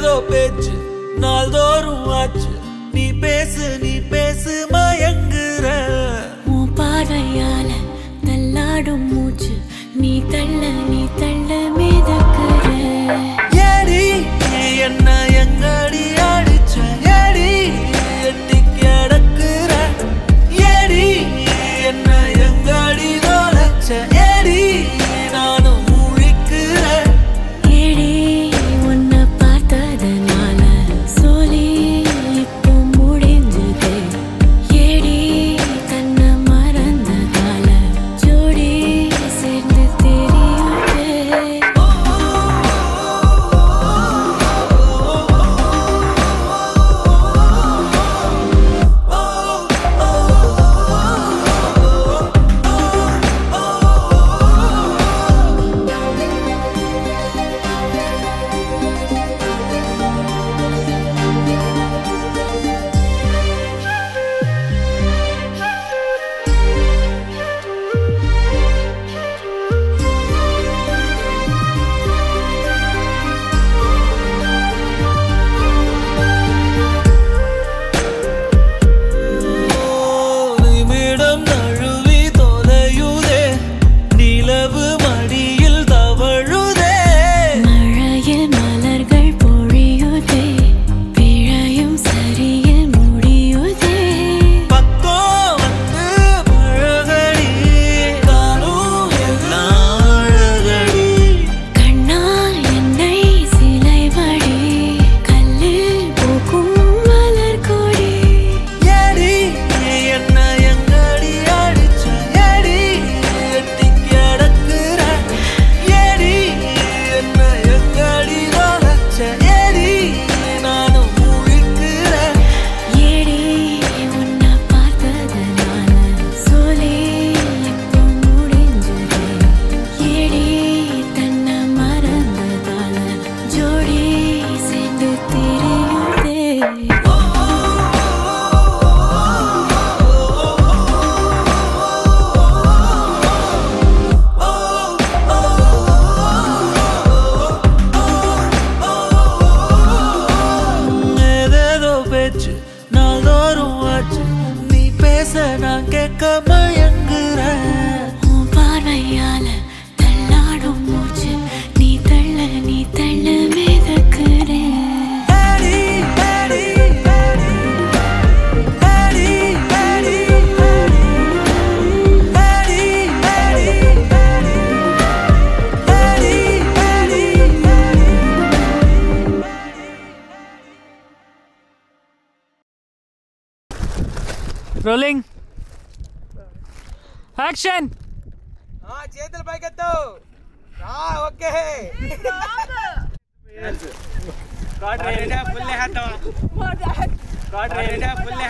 ஏதேதோ பேச்சு நாள்தோறும் ஆச்சு நீ பேசு மயங்குற உன் பார்வையால தள்ளாடும் மூச்சு நீ தள்ள மிதக்குற ஏடி என்ன எங்கடி அடிச்ச ஏடி எட்டி கிடக்குற ஏடி என்ன எங்கடி தொலைச்ச ஏடி நானும் முழிக்கிறேன் ஏடி உன்னை பார்த்ததனால சொல்லி இப்போ முடிஞ்சது ஏடி தன்னை மறந்ததால ஜோடி சேர்ந்து தெரியுது நிமிடம் நழுவி தொலையுதே நிலவு மடியில் தவழுதே மழையில் மலர்கள் பொழியுதே பிழையும் சரியில் முடியுதே பக்கம் வந்து பழகடி தானும் எல்லாம் அழகடி கண்ணால் என்னை சிலைவடி கல்லில் பூக்கும் மலர் கொடி ஏடி என்ன எங்கடி அடிச்ச ஏடி எட்டி கிடக்குற ஏடி என்ன எங்கடி தொலைச்ச ஏடி நானும் முழிக்கிறேன் ஏடி உன்னை பார்த்ததனால சொல்லி இப்போ முடிஞ்சது ஏடி தன்னை மறந்ததால ஜோடி சேர்ந்து தெரியுதே ஏதேதோ பேச்சு நாள்தோறும் ஆச்சு நீ பேச நான் கேட்க மயங்குறேன் உன் பார்வையால தள்ளாடும் மூச்சு நீ தள்ள மிதக்குற ஏடி ஏடி ஏடி ஏடி ஏடி ஏடி ஏடி రోలింగ్ యాక్షన్ చేతులు పైకెత్తు ఓకే ఫుల్